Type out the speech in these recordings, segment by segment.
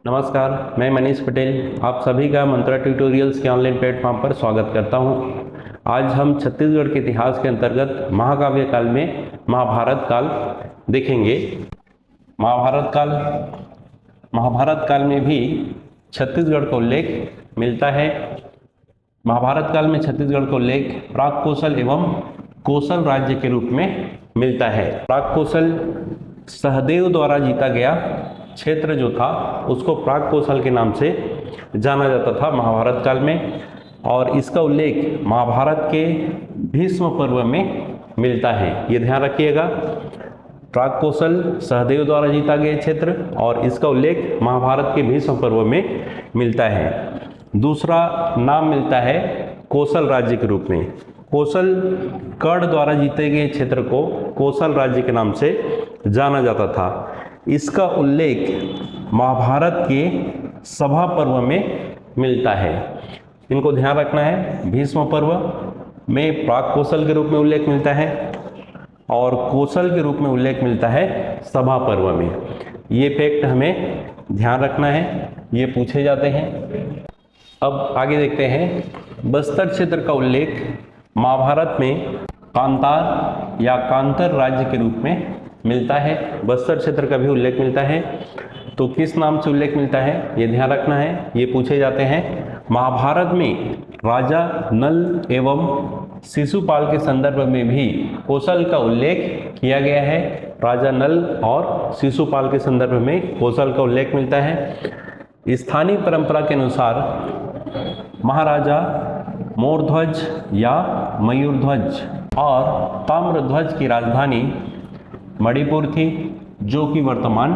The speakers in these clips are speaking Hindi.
नमस्कार, मैं मनीष पटेल आप सभी का मंत्रा ट्यूटोरियल्स के ऑनलाइन प्लेटफॉर्म पर स्वागत करता हूं। आज हम छत्तीसगढ़ के इतिहास के अंतर्गत महाकाव्य काल में महाभारत काल देखेंगे। महाभारत काल में भी छत्तीसगढ़ का उल्लेख मिलता है। महाभारत काल में छत्तीसगढ़ का उल्लेख प्राक कोसल एवं कोसल राज्य के रूप में मिलता है। प्राक कोसल सहदेव द्वारा जीता गया क्षेत्र जो था उसको प्राक कोसल के नाम से जाना जाता था महाभारत काल में, और इसका उल्लेख महाभारत के भीष्म पर्व में मिलता है। ये ध्यान रखिएगा, प्राक कोसल सहदेव द्वारा जीता गया क्षेत्र और इसका उल्लेख महाभारत के भीष्म पर्व में मिलता है। दूसरा नाम मिलता है कोसल राज्य के रूप में। कोसल कर्ण द्वारा जीते गए क्षेत्र को कोसल राज्य के नाम से जाना जाता था। इसका उल्लेख महाभारत के सभा पर्व में मिलता है। इनको ध्यान रखना है, भीष्म पर्व में प्राक कोसल के रूप में उल्लेख मिलता है और कोसल के रूप में उल्लेख मिलता है सभा पर्व में। ये फैक्ट हमें ध्यान रखना है, ये पूछे जाते हैं। अब आगे देखते हैं, बस्तर क्षेत्र का उल्लेख महाभारत में कांतार या कांतर राज्य के रूप में मिलता है। बस्तर क्षेत्र का भी उल्लेख मिलता है, तो किस नाम से उल्लेख मिलता है ये ध्यान रखना है, ये पूछे जाते हैं। महाभारत में राजा नल एवं शिशुपाल के संदर्भ में भी कोसल का उल्लेख किया गया है। राजा नल और शिशुपाल के संदर्भ में कोसल का उल्लेख मिलता है। स्थानीय परंपरा के अनुसार महाराजा मोरध्वज या मयूरध्वज और ताम्रध्वज की राजधानी मणिपुर थी, जो कि वर्तमान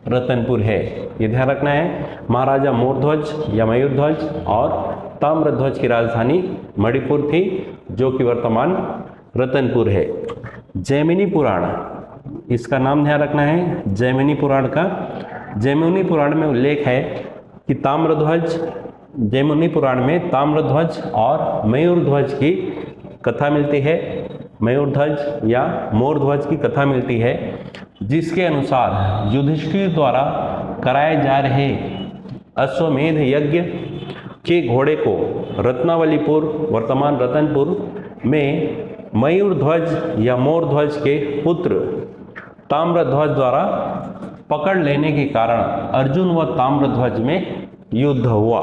रतनपुर है। ये ध्यान रखना है, महाराजा मोरध्वज या मयूरध्वज और ताम्रध्वज की राजधानी मणिपुर थी, जो कि वर्तमान रतनपुर है। जैमिनी पुराण, इसका नाम ध्यान रखना है जैमिनी पुराण का। जैमिनी पुराण में उल्लेख है कि जैमिनी पुराण में ताम्रध्वज और मयूरध्वज की कथा मिलती है, मयूरध्वज या मोरध्वज की कथा मिलती है, जिसके अनुसार युधिष्ठिर द्वारा कराए जा रहे अश्वमेध यज्ञ के घोड़े को रत्नावलीपुर वर्तमान रतनपुर में मयूरध्वज या मोरध्वज के पुत्र ताम्रध्वज द्वारा पकड़ लेने के कारण अर्जुन व ताम्रध्वज में युद्ध हुआ।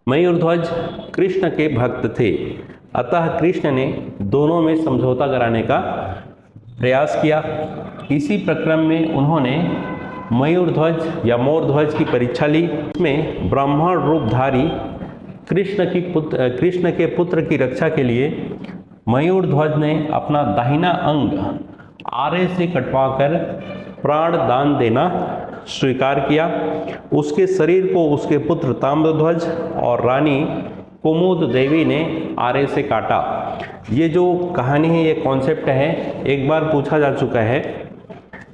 मयूरध्वज कृष्ण के भक्त थे, अतः कृष्ण ने दोनों में समझौता कराने का प्रयास किया। इसी प्रक्रम में उन्होंने मयूरध्वज या मोरध्वज की परीक्षा ली। इसमें ब्राह्मण रूपधारी कृष्ण के पुत्र की रक्षा के लिए मयूरध्वज ने अपना दाहिना अंग आरे से कटवाकर प्राण दान देना स्वीकार किया। उसके शरीर को उसके पुत्र ताम्रध्वज और रानी कुमुद देवी ने आरे से काटा। ये जो कहानी है, ये कॉन्सेप्ट है, एक बार पूछा जा चुका है,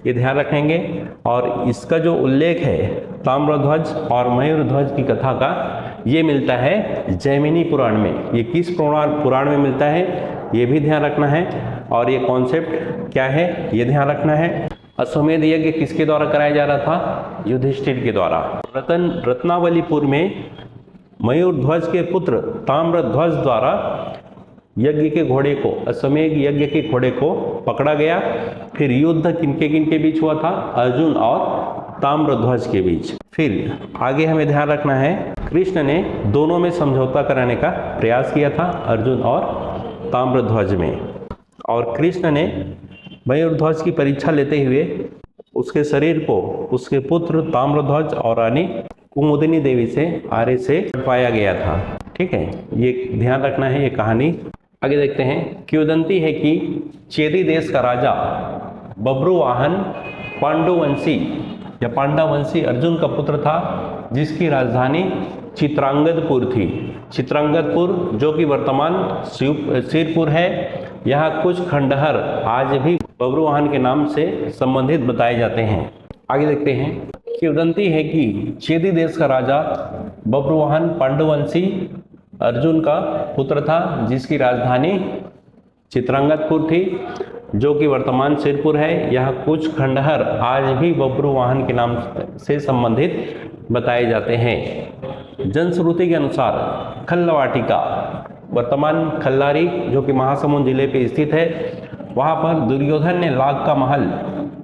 ये ध्यान रखेंगे। और इसका जो उल्लेख है ताम्रध्वज और मयूरध्वज की कथा का, ये मिलता है जैमिनी पुराण में। ये किस पुराण में मिलता है ये भी ध्यान रखना है, और ये कॉन्सेप्ट क्या है ये ध्यान रखना है। अश्वमेध यज्ञ किसके द्वारा कराया जा रहा था? युधिष्ठिर के द्वारा। रत्नावलीपुर में मयूरध्वज के पुत्र ताम्रध्वज द्वारा यज्ञ के घोड़े को, अश्वमेध यज्ञ के घोड़े को पकड़ा गया। फिर युद्ध किनके बीच हुआ था? अर्जुन और ताम्रध्वज के बीच। फिर आगे हमें ध्यान रखना है, कृष्ण ने दोनों में समझौता कराने का प्रयास किया था, अर्जुन और ताम्रध्वज में। और कृष्ण ने मयूरध्वज की परीक्षा लेते हुए उसके शरीर को उसके पुत्र ताम्रध्वज और रानी कुमुदिनी देवी से आरे से कटवाया गया था। ठीक है, ये ध्यान रखना है ये कहानी। आगे देखते हैं, किंवदंती है कि चेदी देश का राजा बब्रुवाहन पांडुवंशी या पांडवंशी अर्जुन का पुत्र था, जिसकी राजधानी चित्रांगदपुर थी। चित्रांगदपुर जो कि वर्तमान सिरपुर है। यहाँ कुछ खंडहर आज भी बब्रुवाहन के नाम से संबंधित बताए जाते हैं। आगे देखते हैं, किंवदंती है कि चेदी देश का राजा बब्रुवाहन पांडुवंशी अर्जुन का पुत्र था, जिसकी राजधानी चित्रांगदपुर थी, जो कि वर्तमान सिरपुर है। यह कुछ खंडहर आज भी बब्रुवाहन के नाम से संबंधित बताए जाते हैं। जनश्रुति के अनुसार खल्लवाटिका, वर्तमान खल्लारी जो कि महासमुंद जिले पे स्थित है, वहाँ पर दुर्योधन ने लाग का महल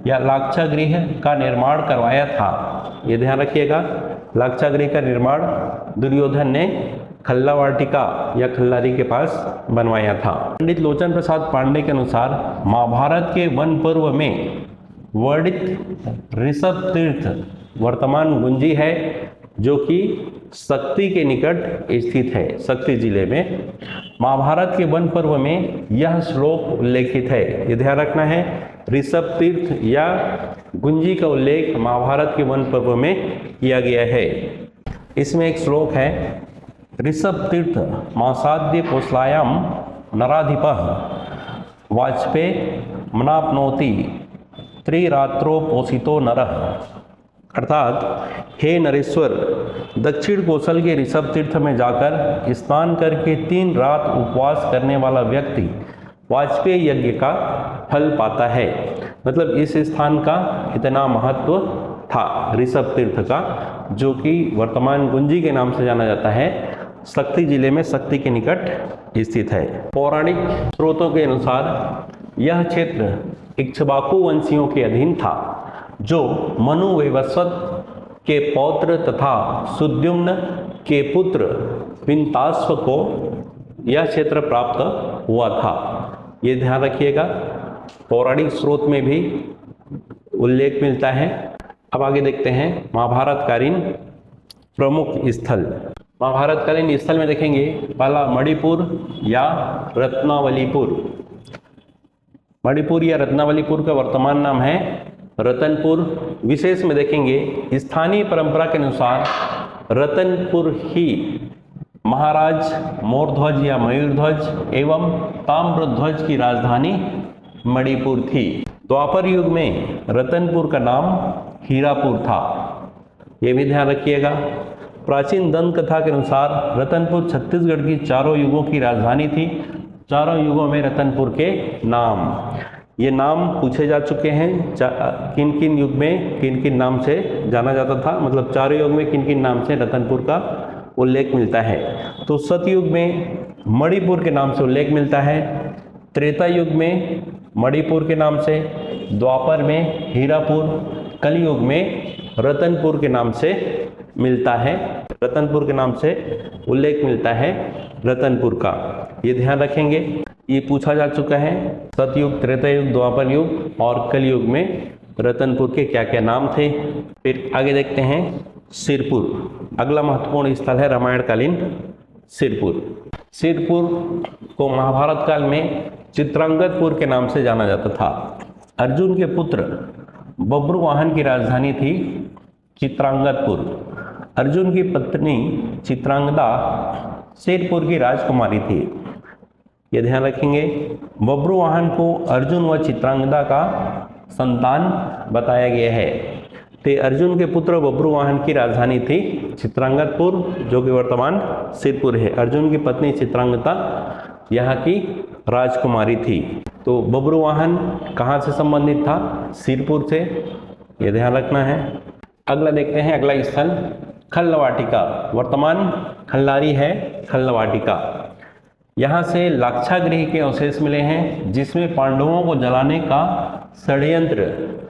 या लाक्षागृह का निर्माण करवाया था। ये ध्यान रखिएगा, लाक्षागृह का निर्माण दुर्योधन ने खल्लावाटिका या खल्लारी के पास बनवाया था। पंडित लोचन प्रसाद पांडे के अनुसार महाभारत के वन पर्व में वर्णित ऋषभ तीर्थ वर्तमान गुंजी है, जो कि शक्ति के निकट स्थित है, शक्ति जिले में। महाभारत के वन पर्व में यह श्लोक उल्लेखित है, ये ध्यान रखना है। ऋषभ तीर्थ या गुंजी का उल्लेख महाभारत के वन पर्व में किया गया है। इसमें एक श्लोक है, ऋषभ तीर्थ मासाद्य कोसलायाम नराधिपः वाजपे मनाप्नोति त्रिरात्रोपोषितो नरः। अर्थात हे नरेश्वर, दक्षिण कौशल के ऋषभ तीर्थ में जाकर स्नान करके 3 रात उपवास करने वाला व्यक्ति वाजपेयी यज्ञ का फल पाता है। मतलब इस स्थान का इतना महत्व था ऋषभ तीर्थ का, जो कि वर्तमान गुंजी के नाम से जाना जाता है, शक्ति जिले में शक्ति के निकट स्थित है। पौराणिक स्रोतों के अनुसार यह क्षेत्र इक्ष्वाकु वंशियों के अधीन था, जो मनु वैवस्वत के पौत्र तथा सुद्युम्न के पुत्र विंतास्व को यह क्षेत्र प्राप्त हुआ था। ये ध्यान रखिएगा, पौराणिक स्रोत में भी उल्लेख मिलता है। अब आगे देखते हैं महाभारतकालीन प्रमुख स्थल। महाभारतकालीन स्थल में देखेंगे, पहला मणिपुर या रत्नावलीपुर। मणिपुर या रत्नावलीपुर का वर्तमान नाम है रतनपुर। विशेष में देखेंगे, स्थानीय परंपरा के अनुसार रतनपुर ही महाराज मोरध्वज या मयूरध्वज एवं ताम्रध्वज की राजधानी मणिपुर थी। द्वापर युग में रतनपुर का नाम हीरापुर था, ये भी ध्यान रखिएगा। प्राचीन दंत कथा के अनुसार रतनपुर छत्तीसगढ़ की चारों युगों की राजधानी थी। चारों युगों में रतनपुर के नाम, ये नाम पूछे जा चुके हैं, किन किन युग में किन किन नाम से जाना जाता था, मतलब चारों युग में किन किन नाम से रतनपुर का उल्लेख मिलता है। तो सतयुग में मणिपुर के नाम से उल्लेख मिलता है, त्रेता युग में मणिपुर के नाम से, द्वापर में हीरापुर, कलयुग में रतनपुर के नाम से मिलता है, रतनपुर के नाम से उल्लेख मिलता है रतनपुर का। ये ध्यान रखेंगे, ये पूछा जा चुका है। सतयुग, त्रेता युग, द्वापर युग और कलयुग में रतनपुर के क्या क्या नाम थे। फिर आगे देखते हैं सिरपुर। अगला महत्वपूर्ण स्थल है रामायणकालीन सिरपुर। सिरपुर को महाभारत काल में चित्रांगदपुर के नाम से जाना जाता था। अर्जुन के पुत्र बब्रुवाहन की राजधानी थी चित्रांगदपुर। अर्जुन की पत्नी चित्रांगदा सिरपुर की राजकुमारी थी, ये ध्यान रखेंगे। बब्रुवाहन को अर्जुन व चित्रांगदा का संतान बताया गया है। तो अर्जुन के पुत्र बब्रुवाहन की राजधानी थी चित्रांगदपुर, जो कि वर्तमान सिरपुर है। अर्जुन की पत्नी चित्रांगदा यहाँ की राजकुमारी थी। तो बब्रुवाहन कहाँ से संबंधित था? सिरपुर से, ये ध्यान रखना है। अगला देखते हैं, अगला स्थल खल्लवाटिका, वर्तमान खल्लारी है खल्लवाटिका। यहाँ से लाक्षागृह के अवशेष मिले हैं, जिसमें पांडवों को जलाने का षड्यंत्र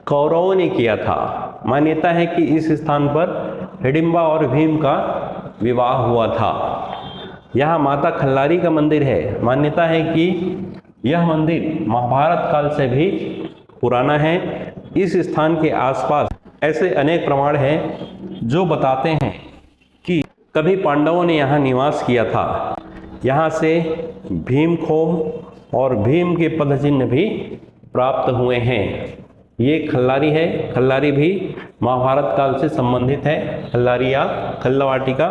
कौरवों ने किया था। मान्यता है कि इस स्थान पर हिडिंबा और भीम का विवाह हुआ था। यहाँ माता खल्लारी का मंदिर है। मान्यता है कि यह मंदिर महाभारत काल से भी पुराना है। इस स्थान के आसपास ऐसे अनेक प्रमाण हैं जो बताते हैं कि कभी पांडवों ने यहाँ निवास किया था। यहाँ से भीमखोह और भीम के पदचिन्ह भी प्राप्त हुए हैं। ये खल्लारी है, खल्लारी भी महाभारत काल से संबंधित है, खल्लारी या खल्लवाटिका,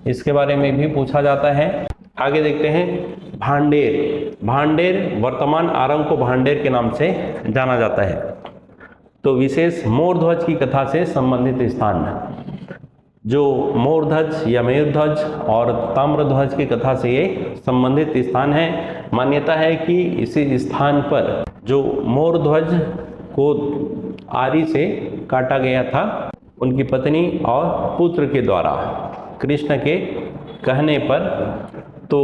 इसके बारे में भी पूछा जाता है। आगे देखते हैं भांडेर। भांडेर वर्तमान आरंग को भांडेर के नाम से जाना जाता है। तो विशेष मोरध्वज की कथा से संबंधित स्थान, जो मोरध्वज या मयूरध्वज और ताम्रध्वज की कथा से ये संबंधित स्थान है। मान्यता है कि इसी स्थान पर जो मोरध्वज को आरी से काटा गया था, उनकी पत्नी और पुत्र के द्वारा कृष्ण के कहने पर, तो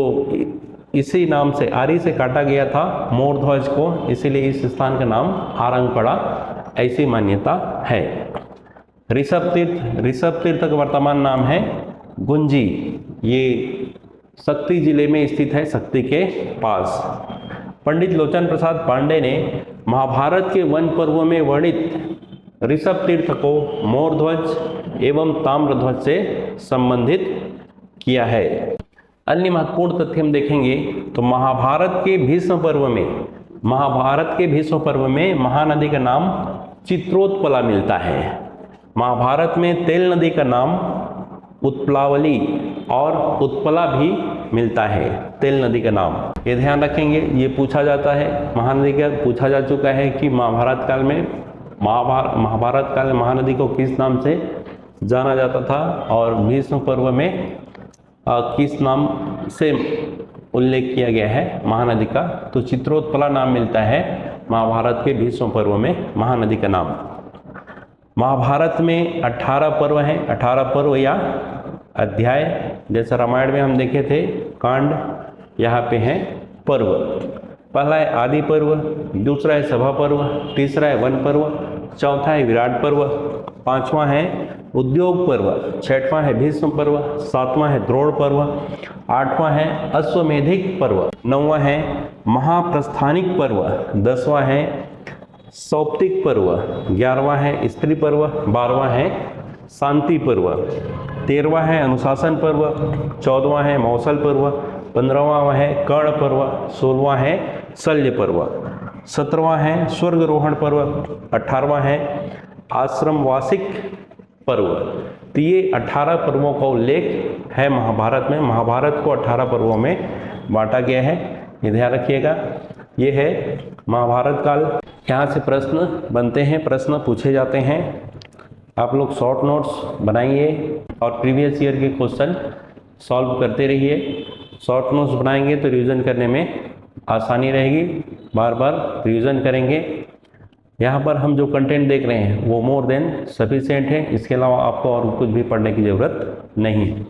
इसी नाम से आरी से काटा गया था मोरध्वज को, इसीलिए इस स्थान का नाम आरंग पड़ा, ऐसी मान्यता है। ऋषभ तीर्थ का वर्तमान नाम है गुंजी। ये शक्ति जिले में स्थित है, शक्ति के पास। पंडित लोचन प्रसाद पांडे ने महाभारत के वन पर्व में वर्णित ऋषभ तीर्थ को मोरध्वज एवं ताम्रध्वज से संबंधित किया है। अन्य महत्वपूर्ण तथ्य हम देखेंगे तो महाभारत के भीष्म पर्व में महानदी का नाम चित्रोत्पला मिलता है। महाभारत में तेल नदी का नाम उत्पलावली और उत्पला भी मिलता है, तेल नदी का नाम। ये ध्यान रखेंगे, ये पूछा जाता है, महानदी का पूछा जा चुका है कि महाभारत काल में महानदी को किस नाम से जाना जाता था और भीष्म पर्व में किस नाम से उल्लेख किया गया है महानदी का, तो चित्रोत्पला नाम मिलता है महाभारत के भीष्म पर्व में महानदी का नाम। महाभारत में 18 पर्व हैं, 18 पर्व या अध्याय, जैसे रामायण में हम देखे थे कांड, यहाँ पे हैं पर्व। पहला है आदि पर्व, दूसरा है सभा पर्व, तीसरा है वन पर्व, चौथा है विराट पर्व, पांचवा है उद्योग पर्व, छठवां है भीष्म पर्व, सातवां है द्रोण पर्व, आठवां है अश्वमेधिक पर्व, नौवां है महाप्रस्थानिक पर्व, 10वां है सौप्तिक पर्व, 11वां है स्त्री पर्व, 12वां है शांति पर्व, 13वां है अनुशासन पर्व, 14वां है मौसल पर्व, 15वां है कर्ण पर्व, 16वां है शल्य पर्व, 17वां है स्वर्गरोहण पर्व, 18वां है आश्रमवासिक पर्व। तो ये 18 पर्वों का उल्लेख है महाभारत में। महाभारत को 18 पर्वों में बांटा गया है, ये ध्यान रखिएगा। ये है महाभारत काल। यहाँ से प्रश्न बनते हैं, प्रश्न पूछे जाते हैं। आप लोग शॉर्ट नोट्स बनाइए और प्रीवियस ईयर के क्वेश्चन सॉल्व करते रहिए। शॉर्ट नोट्स बनाएंगे तो रिवीजन करने में आसानी रहेगी, बार बार रिवीजन करेंगे। यहाँ पर हम जो कंटेंट देख रहे हैं वो मोर देन सफिशिएंट है, इसके अलावा आपको और कुछ भी पढ़ने की ज़रूरत नहीं है।